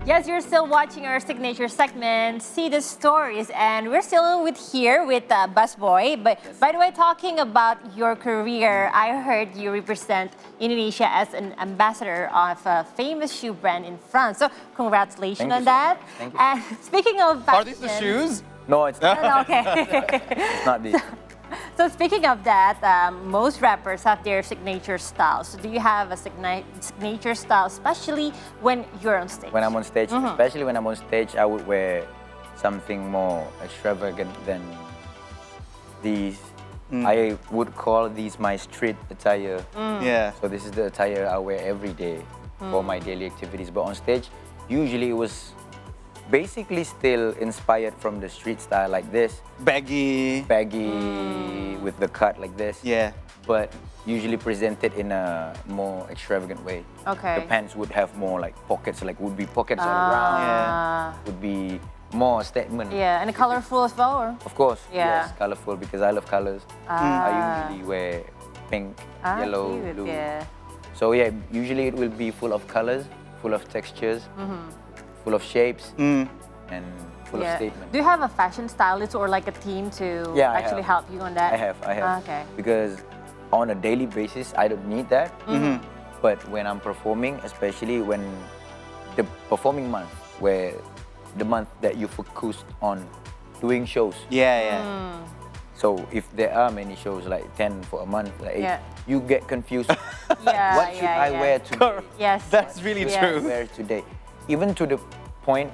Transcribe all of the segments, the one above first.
Yes, you're still watching our signature segment, See the Stories, and we're still here with Basboi. But by the way, talking about your career, I heard you represent Indonesia as an ambassador of a famous shoe brand in France. So congratulations on that. Thank you. And speaking of fashion, Are these the shoes? No, it's not. No, okay. It's not this. So speaking of that, most rappers have their signature styles. So do you have a signature style, especially when you're on stage? When I'm on stage, especially when I'm on stage, I would wear something more extravagant than these. I would call these my street attire. Yeah. So this is the attire I wear every day for my daily activities. But on stage, usually it was basically still inspired from the street style like this. Baggy. With the cut like this. Yeah. But usually presented in a more extravagant way. Okay. The pants would have more like pockets, like would be pockets all around. Yeah. Would be more statement. Yeah, and colorful as well, or? Of course, Yeah. yes, colorful because I love colors. I usually wear pink, yellow, cute, blue. yeah. So yeah, usually it will be full of colors, full of textures, full of shapes, and full of statements. Do you have a fashion stylist or like a team to Yeah, I actually have. help you on that? I have. Okay. Because on a daily basis, I don't need that. But when I'm performing, especially when the performing month, where the month that you focused on doing shows. Yeah. So if there are many shows, like 10 for a month, like you get confused. Yeah, What should I wear today? Yes. That's really Yes. true. Wear today? Even to the point,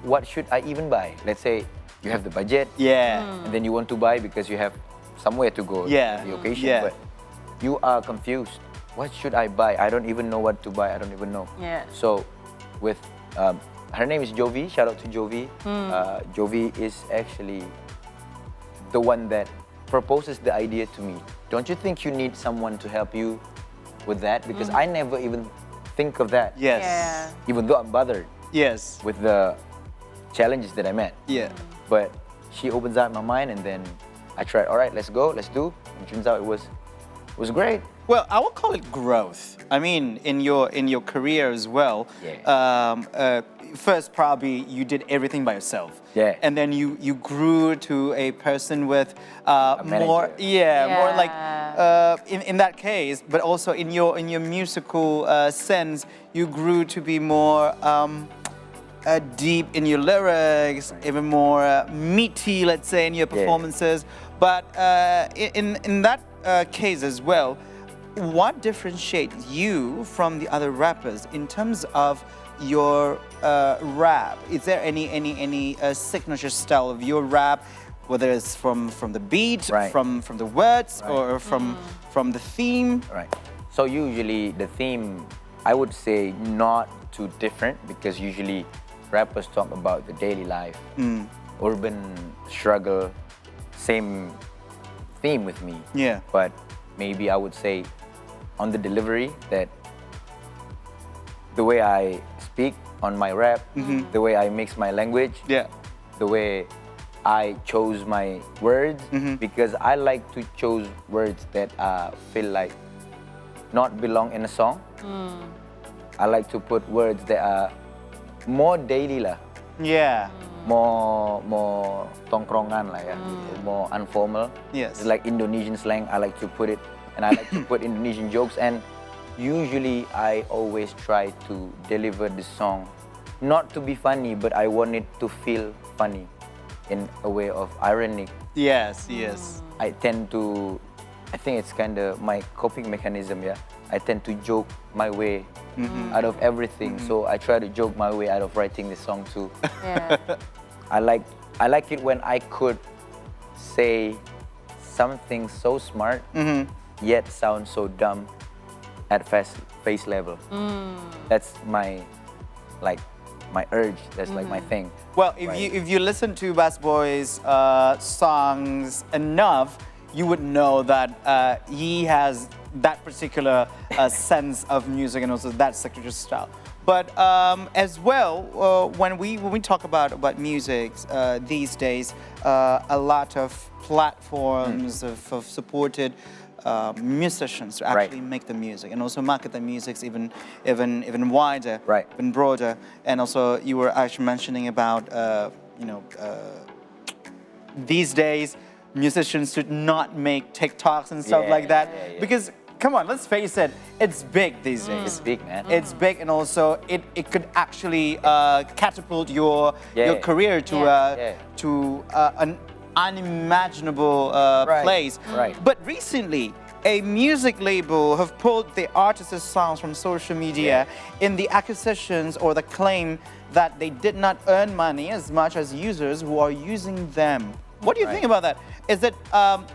what should I even buy? Let's say you have the budget, Yeah. and then you want to buy because you have somewhere to go Yeah. to the occasion, Yeah. but you are confused. What should I buy? I don't even know what to buy. I don't even know. Yeah. So with her name is Jovi. Shout out to Jovi. Jovi is actually the one that proposes the idea to me. Don't you think you need someone to help you with that? Because I never even think of that. Yes. Yeah. Even though I'm bothered Yes. with the challenges that I met. Yeah. But she opens up my mind, and then I tried. All right, let's go, let's do. And turns out it was great. Well, I would call it growth. I mean, in your career as well. Yeah. First, probably you did everything by yourself. Yeah. And then you grew to a person with manager. more. Yeah. More like Yeah. in that case, but also in your musical sense, you grew to be more. Deep in your lyrics, even more meaty, let's say, in your performances. But in that case as well, what differentiates you from the other rappers in terms of your rap? Is there any signature style of your rap, whether it's from the beat, Right. from the words, Right. or from the theme? Right. So usually the theme, I would say not too different, because usually rappers talk about the daily life, urban struggle, same theme with me. Yeah. But maybe I would say on the delivery, that the way I speak on my rap, the way I mix my language, Yeah. the way I chose my words, because I like to choose words that feel like not belong in a song. I like to put words that are more daily lah, Yeah. more tongkrongan lah ya, more informal. Yes. It's like Indonesian slang. I like to put it, and I like to put Indonesian jokes. And usually I always try to deliver the song not to be funny, but I want it to feel funny in a way of ironic. Yes. Yes. I think it's kind of my coping mechanism, yeah. I tend to joke my way out of everything. So I try to joke my way out of writing this song too. Yeah. I like it when I could say something so smart yet sound so dumb at face level. That's my urge. That's like my thing. Well, if you listen to Basboi's songs enough, you would know that he has that particular sense of music and also that signature style. But as well, when we talk about music these days, a lot of platforms have supported musicians to Right. actually make the music and also market the music even wider, Right. even broader. And also, you were actually mentioning about these days musicians should not make TikToks and stuff Yeah, like that yeah, yeah. because come on, let's face it, it's big these days. It's big, man. It's big, and also it could actually catapult your Yeah. career to an unimaginable Right, place. right. But recently, a music label have pulled the artist's songs from social media in the accusations or the claim that they did not earn money as much as users who are using them. What do you think about that? Is it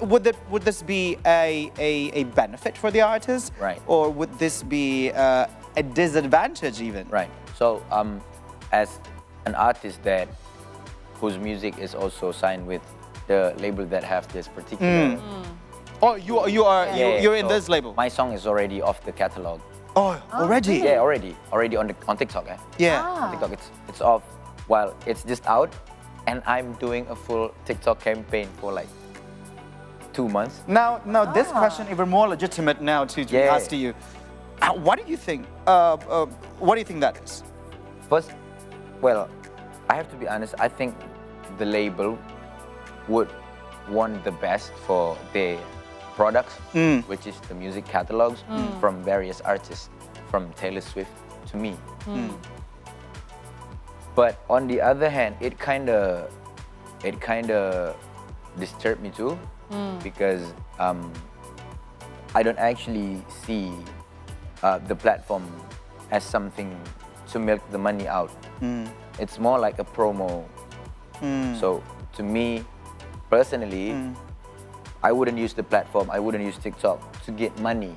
would this be a benefit for the artist, Right. or would this be a disadvantage even? Right. So, as an artist whose music is also signed with the label that have this particular. Oh, you're in so this label. My song is already off the catalog. Oh, already? Yeah, already on TikTok. Yeah. On TikTok, it's off while it's just out, and I'm doing a full TikTok campaign for like 2 months. Now this question even more legitimate now to be Yeah. asked to you. What do you think? What do you think that is? First, well, I have to be honest. I think the label would want the best for their products, which is the music catalogs from various artists, from Taylor Swift to me. But on the other hand, it kind of disturbed me too, because I don't actually see the platform as something to milk the money out. It's more like a promo. So to me, personally, I wouldn't use the platform, I wouldn't use TikTok to get money.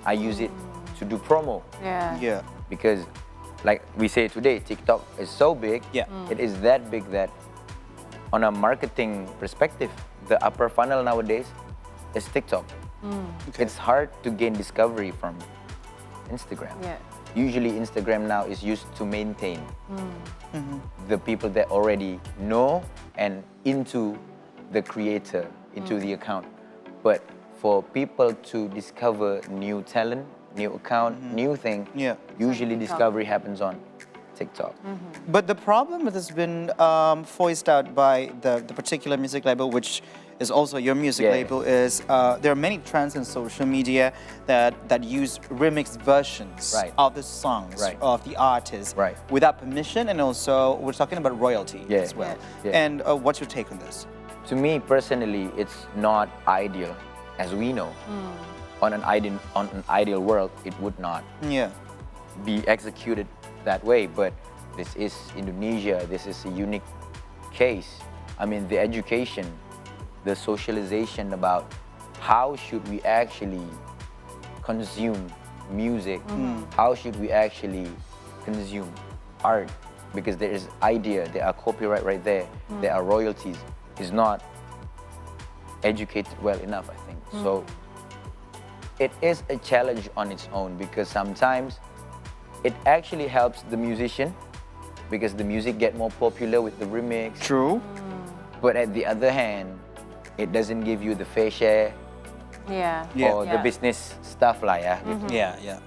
I use it to do promo. Yeah. Because like we say today, TikTok is so big, Yeah. it is that big that on a marketing perspective, the upper funnel nowadays is TikTok. It's hard to gain discovery from Instagram. Yeah. Usually Instagram now is used to maintain the people that already know and into the creator, into the account. But for people to discover new talent, new account, new thing, Yeah. usually discovery happens on TikTok. But the problem that has been voiced out by the particular music label, which is also your music Yeah. label, is there are many trends in social media that use remix versions Right. of the songs Right. of the artist Right. without permission, and also we're talking about royalty Yeah. as well. Yeah. And what's your take on this? To me personally, it's not ideal, as we know. On an ideal world, it would not Yeah. be executed that way, but this is Indonesia, this is a unique case. I mean, the education, the socialization about how should we actually consume music, how should we actually consume art, because there is idea, there are copyright right there, there are royalties, is not educated well enough, I think. So it is a challenge on its own, because sometimes it actually helps the musician because the music get more popular with the remix. True. But at the other hand, it doesn't give you the fair share Yeah. Yeah. or the business stuff lah ya. Yeah. Yeah.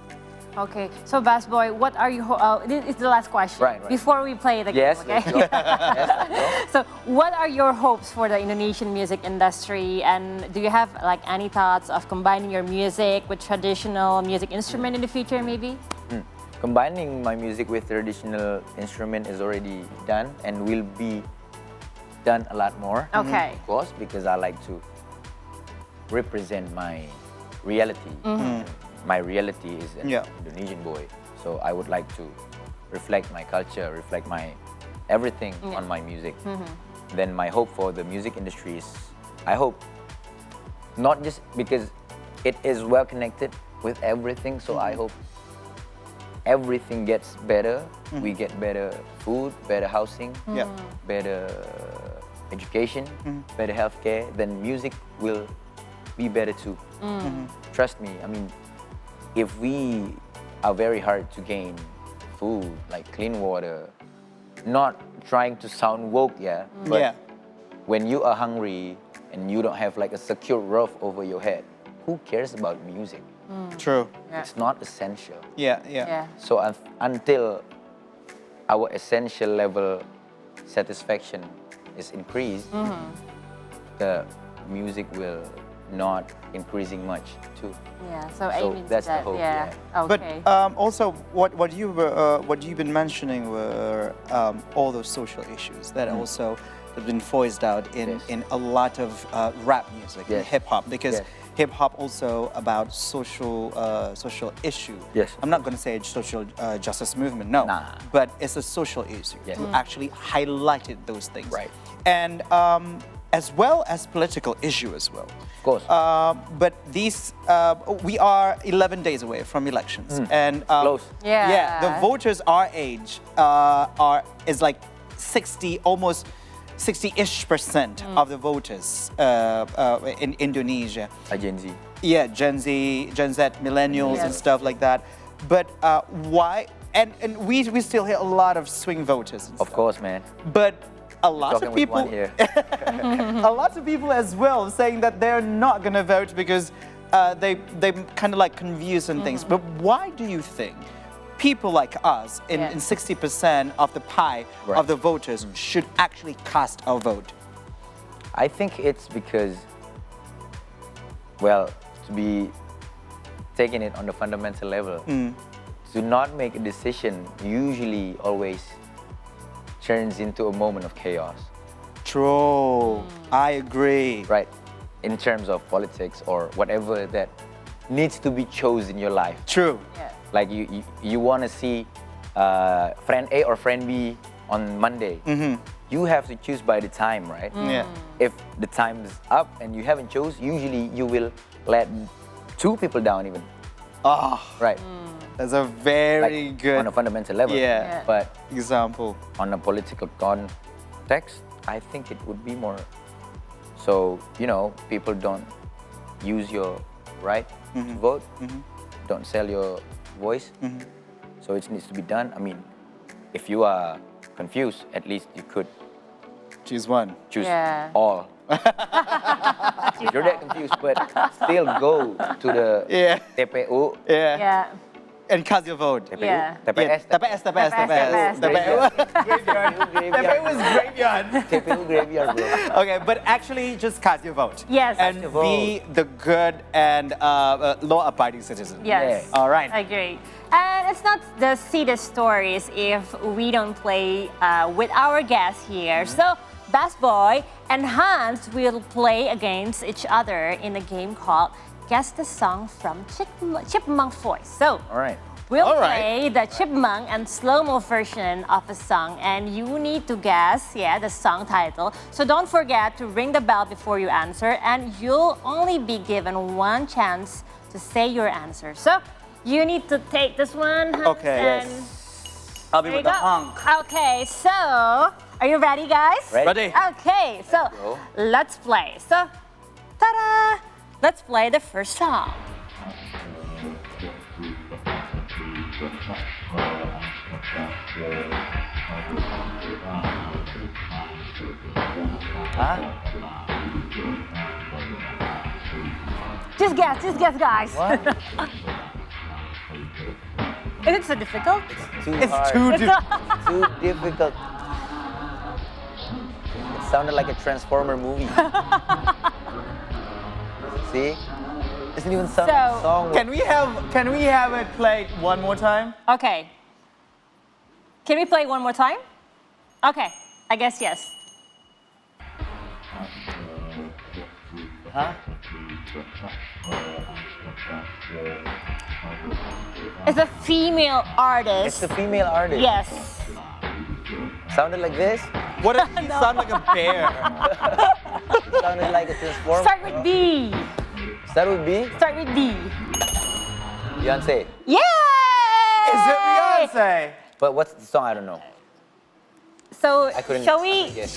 Okay. So, Basboi, what are you? This is the last question. Right. Before we play the Yes, game. let's Okay. go. Yes, let's go. So, what are your hopes for the Indonesian music industry? And do you have like any thoughts of combining your music with traditional music instrument in the future, maybe? Combining my music with traditional instrument is already done and will be done a lot more. Okay. Of course, because I like to represent my reality. My reality is an Yeah. Indonesian boy, so I would like to reflect my culture, reflect my everything on my music. Then my hope for the music industry is, I hope, not just because it is well connected with everything, so I hope everything gets better. We get better food, better housing, Yeah. better education, better healthcare. Then music will be better too. Trust me. I mean, if we are very hard to gain food, like clean water, not trying to sound woke, but Yeah. when you are hungry and you don't have like a secure roof over your head, who cares about music? True. Yeah. It's not essential. Yeah. Yeah. So until our essential level satisfaction is increased, the music will not increasing much too. Yeah. So So aiming to that's the that. hope, Yeah. But Okay. also, what you've been mentioning were all those social issues that also have been voiced out Yes. in a lot of rap music, Yes. hip hop, because Yes. hip hop also about social issue. Yes. I'm not going to say it's social justice movement, no, Nah. but it's a social issue. Yes. You actually highlighted those things, Right. And as well as political issue as well. Of course. But these, we are 11 days away from elections, and Close. Yeah. the voters our age is like 60, almost 60-ish% of the voters in Indonesia. Gen Z. Yeah, Gen Z, millennials, and Yes. stuff like that. But why? And we still hear a lot of swing voters. And Of stuff. course, man. But a lot Talking of with people, one here. a lot of people as well saying that they're not going to vote because they kind of like confused and things. But why do you think people like us in 60% of the pie Right. of the voters should actually cast our vote? I think it's because, well, to be taking it on the fundamental level, to not make a decision usually always turns into a moment of chaos, True. I agree. right? In terms of politics or whatever that needs to be chosen in your life. True. Yeah. Like you want to see friend A or friend B on Monday. You have to choose by the time, right? Yeah. If the time is up and you haven't chose, usually you will let two people down even, Oh, right? that's a very Like, good on a fundamental level. Yeah. But example. on a political context, I think it would be more so, people don't use your right to vote, don't sell your voice. So it needs to be done. I mean, if you are confused, at least you could Choose one. choose Yeah. all. If you're that confused, but still go to the Yeah. TPU, Yeah. Yeah. And cast your vote. TPU, Yeah. TPS, TPS. TPS. TPU is graveyard. TPU graveyard, bro. Okay, but actually just cast your vote. Yes. And your vote. be the good and law-abiding citizen. Yes. Yeah. All right. I agree. And it's not the see the stories if we don't play with our guests here. So Basboi and Hans will play against each other in a game called Guess the Song from Chipmunk Voice. So All right. we'll All right. play the chipmunk and slow-mo version of a song, and you need to guess, the song title. So don't forget to ring the bell before you answer, and you'll only be given one chance to say your answer. So you need to take this one, Hans, Okay. and I'll be there you with the go. honk. Okay, so are you ready, guys? Ready? Ready? Okay, so Go. let's play. So, ta-da! Let's play the first song. Huh? Just guess, guys. What? Is it so difficult? Too It's hard. too It's difficult. Too difficult. It sounded like a Transformer movie. See? Doesn't even sound like a So- song. Can we have it played one more time? Okay. Can we play one more time? Okay, I guess yes. Huh? It's a female artist. It's a female artist. Yes. Sounded like this? What if he sound like a bear? Sounded like a Transformer. Start with B. Start with B? Start with B. Beyonce. Yay! Is it Beyonce? But what's the song? I don't know. So I couldn't shall we guess.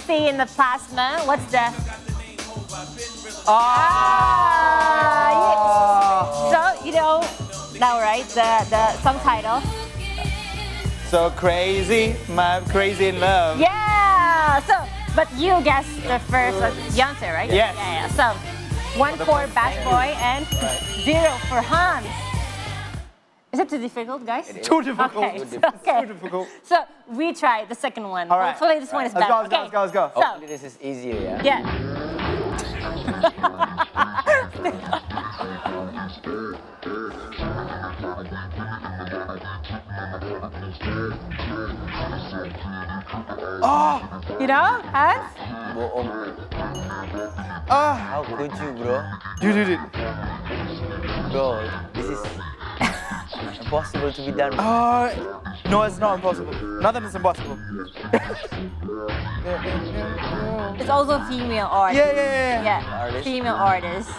see in the plasma? What's the Oh. So you know now, right? The song title. So crazy, my crazy in love. Yeah. So but you guessed the first Beyonce, right? Yes. Yeah. So 1 for Basboi and 0 for Hans. Is it too difficult, guys? Too difficult. Okay. Too difficult. So we try the second one. All right. Hopefully this one is Let's better. go, let's go, let's go, let's go. So, Hopefully this is easier, yeah? yeah. You know, Hans? How could you, bro? Dude. Bro, this is impossible to be done. No, it's not impossible. Nothing is impossible. It's also female artist. Yeah. Yeah, Artist. female artist.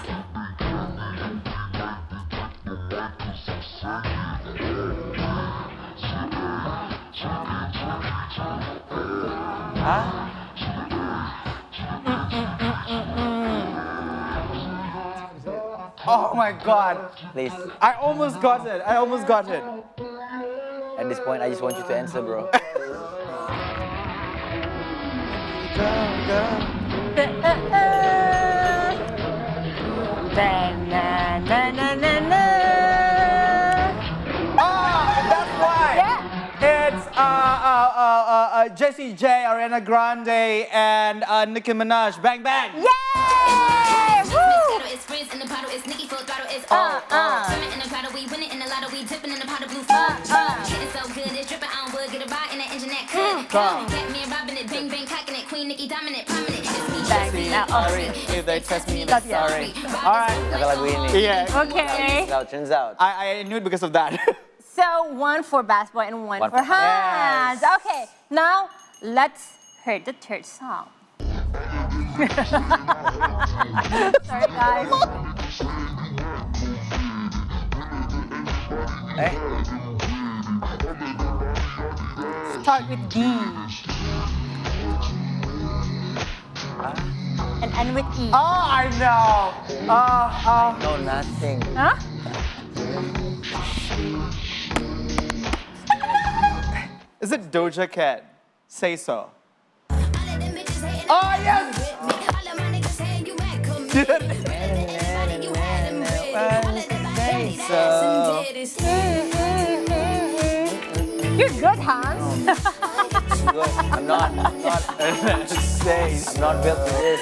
Huh? Oh my God. Please. I almost got it. At this point, I just want you to answer, bro. That's why. Yeah. It's Jessie J, Ariana Grande, and Nicki Minaj. Bang bang. Yay! Woo! It's friends in the bottle, it's Nicki full throttle, it's Swimming in the bottle, we winning in the lotto, we dipping in the pot of blue Shitting so good, it's dripping on wood, get a ride in the engine that could. Get me and robbing it, bang bang cocking it, Queen Nicki dominant, prominent. It's me, Bang. Now, Sorry, if they test me, Not then yet. sorry. All right. Naka lagu ini. Yeah. Okay. Turns out. I knew it because of that. So 1 for Basboi and 1 for Hans. Yes. Okay, now let's hear the third song. Sorry, guys. Eh? Start with D. And end with E. I know. No, nothing. Huh? Is it Doja Cat? Say so. Oh, yes! You're good, Hans. Good. I'm not built for this.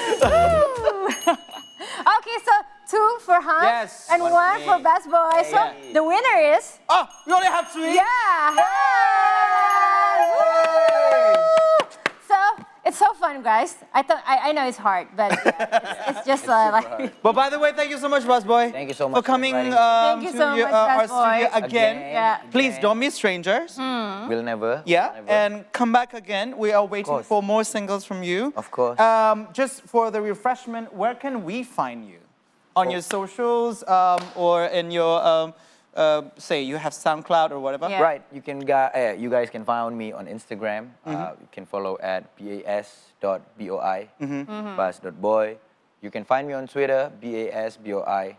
Okay, so 2 for Hans Yes. and 1 for Basboi. So Yeah. the winner is Oh, we only have 3? yeah. Hans! Woo! So it's so fun, guys. I know it's hard, but it's just like. But by the way, thank you so much, Basboi. Thank you so much for coming for inviting Thank you to so much, our Basboi. studio again. Yeah. Please don't be strangers. We'll never. Yeah, Never. and come back again. We are waiting course. for more singles from you. Of course. Just for the refreshment, where can we find you? On your socials or in your, say, you have SoundCloud or whatever? Yeah. Right, you guys can find me on Instagram. You can follow at bas.boi, bas.boy. You can find me on Twitter, basboi_.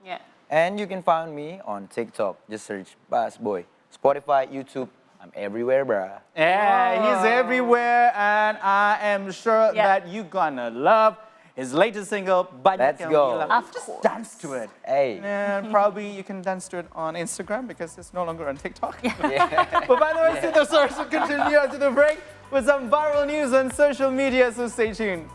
Yeah. And you can find me on TikTok. Just search Basboi. Spotify, YouTube, I'm everywhere, bruh. Yeah, he's everywhere, and I am sure Yeah. that you're gonna love his latest single, Banyak. Let's go. Of Just course. dance to it. Hey. And probably you can dance to it on Instagram because it's no longer on TikTok. Yeah. But by the way, see the source will continue after the break with some viral news on social media, so stay tuned.